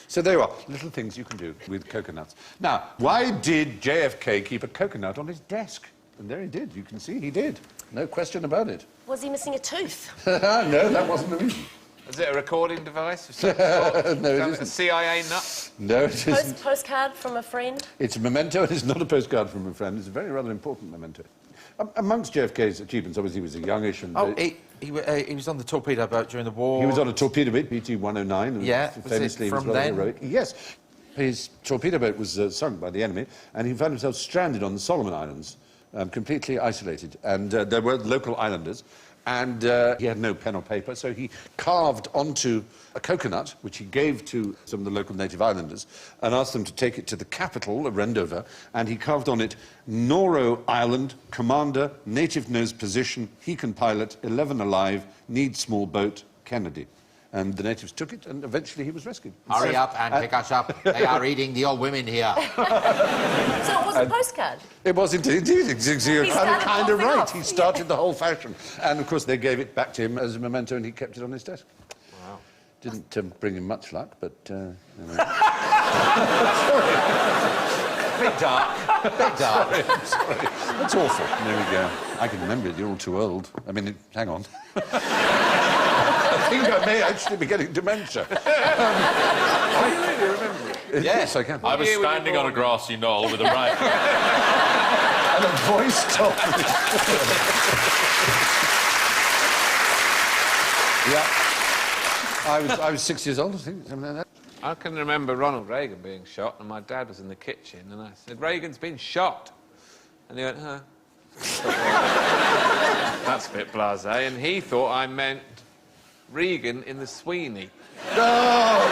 Speaker 2: So there you are, little things you can do with coconuts. Now, why did JFK keep a coconut on his desk? And there he did. You can see he did. No question about it.
Speaker 4: Was he missing a tooth?
Speaker 2: No, that wasn't the reason.
Speaker 3: Is it a recording device of some sort?
Speaker 2: No, it
Speaker 3: A
Speaker 2: isn't.
Speaker 3: CIA nut?
Speaker 2: No, it isn't.
Speaker 4: Postcard from a friend?
Speaker 2: It's a memento. It is not a postcard from a friend. It's a very rather important memento. Amongst JFK's achievements, obviously, he was a youngish and...
Speaker 1: Oh, he was on the torpedo boat during the war.
Speaker 2: He was on a torpedo boat, BT-109. And
Speaker 1: Yeah,
Speaker 2: famously
Speaker 1: was it
Speaker 2: was
Speaker 1: from
Speaker 2: rather
Speaker 1: then?
Speaker 2: heroic. Yes. His torpedo boat was sunk by the enemy, and he found himself stranded on the Solomon Islands, completely isolated. And there were local islanders, and he had no pen or paper, so he carved onto a coconut, which he gave to some of the local native islanders, and asked them to take it to the capital, Rendover, and he carved on it, Noro Island, commander, native knows position, he can pilot, 11 alive, need small boat, Kennedy. And the natives took it, and eventually he was rescued.
Speaker 1: Hurry up and pick us up. They are eating the old women here.
Speaker 4: So it was a postcard?
Speaker 2: It was indeed. You're
Speaker 4: started
Speaker 2: kind
Speaker 4: the
Speaker 2: of
Speaker 4: whole thing
Speaker 2: right.
Speaker 4: off.
Speaker 2: He started the whole fashion. And, of course, they gave it back to him as a memento, and he kept it on his desk.
Speaker 3: Wow.
Speaker 2: Didn't bring him much luck, but...
Speaker 1: Bit dark. Bit dark.
Speaker 2: Sorry. That's awful. There we go. I can remember it. You're all too old. I mean, hang on. I think I may actually be getting dementia.
Speaker 3: Can you really remember it?
Speaker 2: Yes, I can.
Speaker 1: I was standing on a grassy knoll with a rifle.
Speaker 2: And a voice told me. Yeah. I was 6 years old, I think, something like that.
Speaker 3: I can remember Ronald Reagan being shot, and my dad was in the kitchen, and I said, Reagan's been shot. And he went, huh? That's a bit blasé. And he thought I meant Regan in the Sweeney.
Speaker 2: No!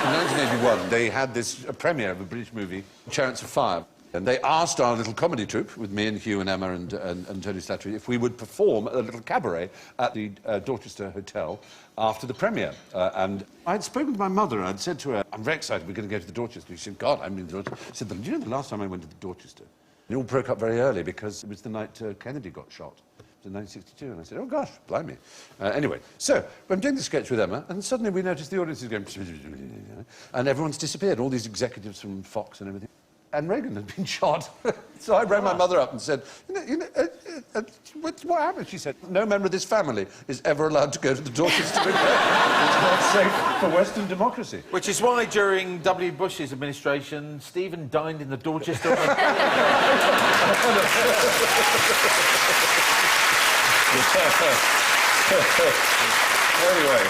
Speaker 2: In 1981, they had a premiere of a British movie, Chariots of Fire. And they asked our little comedy troupe, with me and Hugh and Emma and Tony Slattery, if we would perform a little cabaret at the Dorchester Hotel after the premiere. And I'd spoken to my mother, and I'd said to her, I'm very excited, we're going to go to the Dorchester. She said, God, I'm in the Dorchester. I said, do you know the last time I went to the Dorchester? It all broke up very early because it was the night Kennedy got shot. It was in 1962, and I said, oh, gosh, blimey. Anyway, so I'm doing the sketch with Emma, and suddenly we noticed the audience is going... and everyone's disappeared, all these executives from Fox and everything. And Reagan had been shot. So I rang my mother up and said, what happened? She said, no member of this family is ever allowed to go to the Dorchester again. It's not safe for Western democracy.
Speaker 1: Which is why during W. Bush's administration, Stephen dined in the Dorchester.
Speaker 2: Anyway.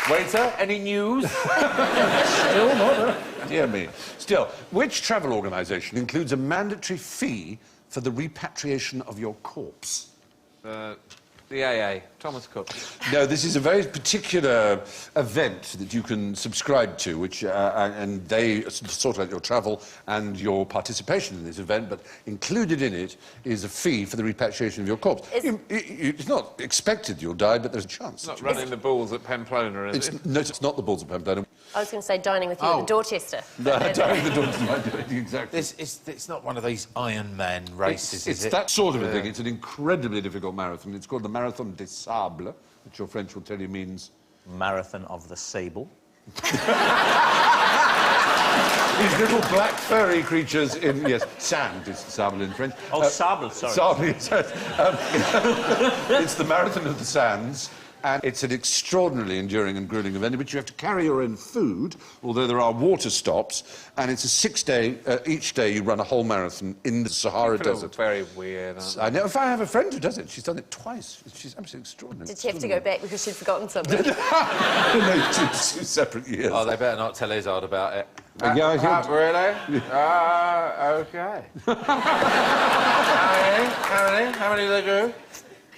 Speaker 1: Waiter, any news?
Speaker 2: Still not. Dear me. Still, which travel organisation includes a mandatory fee for the repatriation of your corpse?
Speaker 3: The AA, Thomas Cook.
Speaker 2: No, this is a very particular event that you can subscribe to, which and they sort out your travel and your participation in this event, but included in it is a fee for the repatriation of your corpse. It's not expected you'll die, but there's a chance.
Speaker 3: It's not running the bulls at Pamplona, is it?
Speaker 2: No, it's not the Bulls of Pamplona.
Speaker 4: I was going to say dining with you at the Dorchester.
Speaker 2: No, dying the Dorchester might do it, exactly.
Speaker 1: It's not one of these Iron Man races,
Speaker 2: It's
Speaker 1: is it?
Speaker 2: that sort of a thing. It's an incredibly difficult marathon. It's called the Marathon des Sables, which your French will tell you means...
Speaker 5: Marathon of the Sable.
Speaker 2: These little black furry creatures in... Yes, sand is sable in French.
Speaker 5: Oh, sable, sorry.
Speaker 2: Sable, yes. It's the Marathon of the Sands, and it's an extraordinarily enduring and grueling event in which you have to carry your own food, although there are water stops, and it's a 6-day... each day you run a whole marathon in the Sahara Desert.
Speaker 3: Very weird.
Speaker 2: I know. If I have a friend who does it, she's done it twice. She's absolutely extraordinary.
Speaker 4: Did she have to go back because she'd forgotten something?
Speaker 2: No, two separate years.
Speaker 1: Oh, they better not tell Izzard about it.
Speaker 2: Yeah, I think-
Speaker 1: Really? Okay. How many do they do?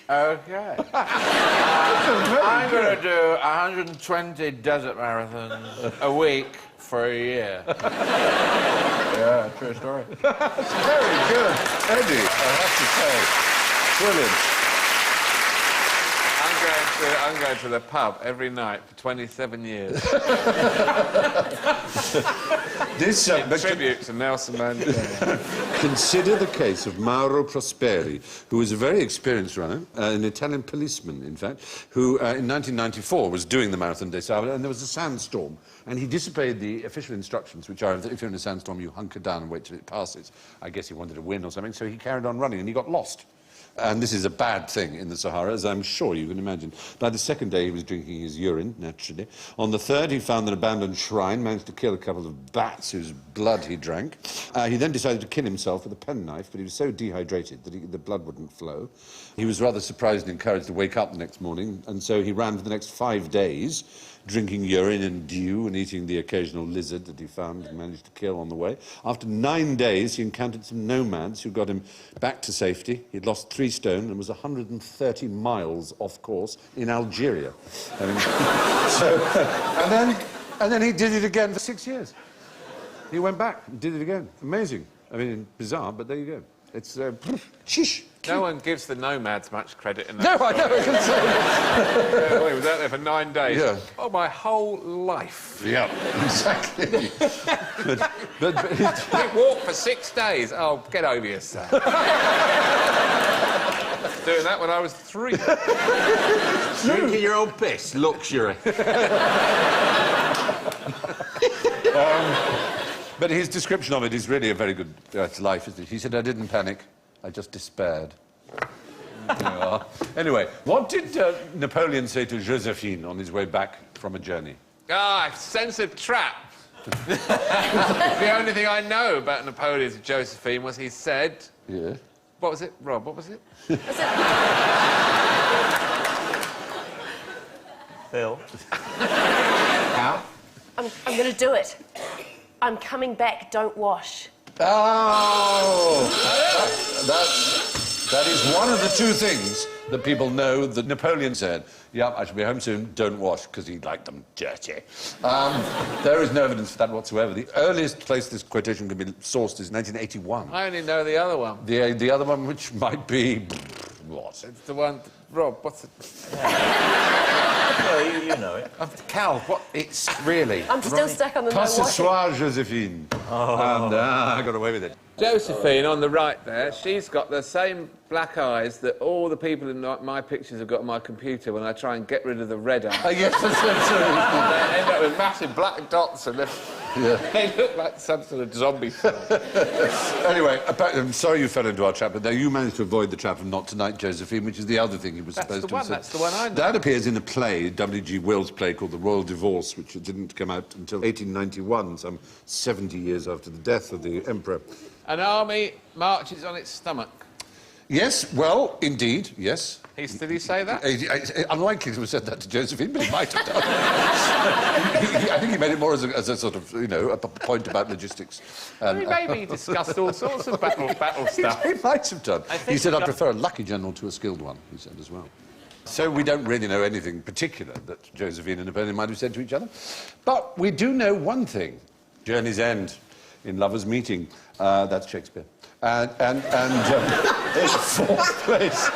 Speaker 1: Okay. I'm going to do 120 desert marathons a week for a year. Yeah, true story.
Speaker 2: Very good, Eddie, I have to say. Brilliant.
Speaker 3: I'm going I'm going to the pub every night for 27 years.
Speaker 2: This
Speaker 3: In tribute to Nelson Mandela.
Speaker 2: Consider the case of Mauro Prosperi, who was a very experienced runner, an Italian policeman, in fact, who in 1994 was doing the Marathon des Sables, and there was a sandstorm, and he disobeyed the official instructions, which are, if you're in a sandstorm, you hunker down and wait till it passes. I guess he wanted to win or something, so he carried on running, and he got lost. And this is a bad thing in the Sahara, as I'm sure you can imagine. By the second day, he was drinking his urine, naturally. On the third, he found an abandoned shrine, managed to kill a couple of bats whose blood he drank. He then decided to kill himself with a penknife, but he was so dehydrated that the blood wouldn't flow. He was rather surprised and encouraged to wake up the next morning, and so he ran for the next 5 days, drinking urine and dew and eating the occasional lizard that he found and managed to kill on the way. After 9 days, he encountered some nomads who got him back to safety. He'd lost 3 stone and was 130 miles off course in Algeria. I mean, and then he did it again for 6 years. He went back and did it again. Amazing. I mean, bizarre, but there you go. It's shish.
Speaker 3: No one gives the nomads much credit in that.
Speaker 2: No, I know, I can say.
Speaker 3: He was out there for 9 days.
Speaker 2: Yeah.
Speaker 3: Oh, my whole life.
Speaker 2: Yeah, exactly. but
Speaker 3: He walked for 6 days. Oh, get over yourself. Doing that when I was 3.
Speaker 5: Drinking your own piss. Luxury.
Speaker 2: But his description of it is really a very good life, isn't it? He said, I didn't panic, I just despaired. There you are. Anyway, what did Napoleon say to Josephine on his way back from a journey?
Speaker 3: Ah, I sense a trap. The only thing I know about Napoleon to Josephine was he said...
Speaker 2: Yeah?
Speaker 3: What was it, Rob? What was it?
Speaker 5: Phil.
Speaker 1: How?
Speaker 4: I'm going to do it. I'm coming back, don't wash.
Speaker 2: Oh! That is one of the 2 things that people know that Napoleon said. Yep, I shall be home soon, don't wash, because he liked them dirty. There is no evidence for that whatsoever. The earliest place this quotation can be sourced is 1981.
Speaker 3: I only know the other one.
Speaker 2: The other one, which might be... what?
Speaker 3: It's the one... Rob, what's it?
Speaker 5: Well, you know it.
Speaker 1: Cal, what? It's really...
Speaker 4: I'm still stuck on the no
Speaker 2: Pas ce
Speaker 4: washing.
Speaker 2: soir, Josephine.
Speaker 5: Oh.
Speaker 2: And I got away with it.
Speaker 3: Josephine, on the right there, she's got the same black eyes that all the people in my pictures have got on my computer when I try and get rid of the red eye.
Speaker 2: Yes, that's
Speaker 3: They end up with massive black dots and they look like some sort of zombie.
Speaker 2: Anyway, I'm sorry you fell into our trap, but you managed to avoid the trap of Not Tonight, Josephine, which is the other thing he was supposed to have said.
Speaker 3: That's the one I know.
Speaker 2: That appears in a play, W.G. Wells' play called The Royal Divorce, which didn't come out until 1891, some 70 years after the death of the Emperor.
Speaker 3: An army marches on its stomach.
Speaker 2: Yes, well, indeed, yes.
Speaker 3: Did he say that?
Speaker 2: Unlikely to have said that to Josephine, but he might have done. I think he made it more as a sort of, you know, a point about logistics.
Speaker 3: Maybe he discussed all sorts of battle stuff.
Speaker 2: He might have done. He said, I prefer a lucky general to a skilled one, he said as well. So we don't really know anything particular that Josephine and Napoleon might have said to each other. But we do know one thing. Journey's End, in Lovers' Meeting. That's Shakespeare. And in 4th place...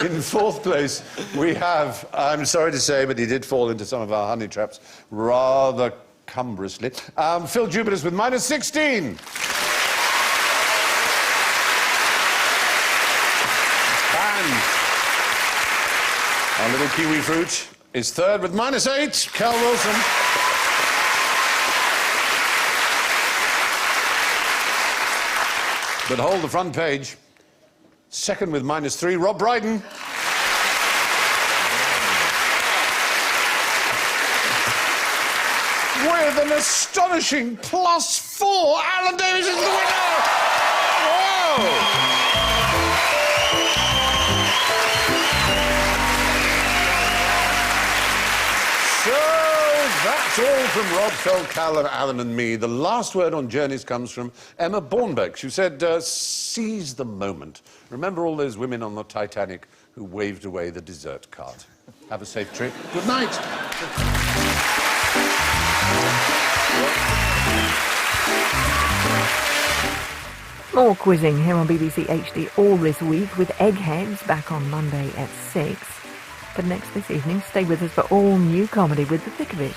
Speaker 2: in 4th place, we have, I'm sorry to say, but he did fall into some of our honey traps rather cumbrously. Phil Jupitus with -16. And our little kiwi fruit is 3rd with -8. Cal Wilson. But hold the front page. 2nd with -3, Rob Brydon. With an astonishing +4, Alan Davies is the winner! Whoa! That's all from Rob, Phil, Cal, Alan and me. The last word on Journeys comes from Emma Bornbeck. She said, seize the moment. Remember all those women on the Titanic who waved away the dessert cart. Have a safe trip. Good night.
Speaker 7: More quizzing here on BBC HD all this week with Eggheads back on Monday at 6. But next this evening, stay with us for all new comedy with The Thick of It.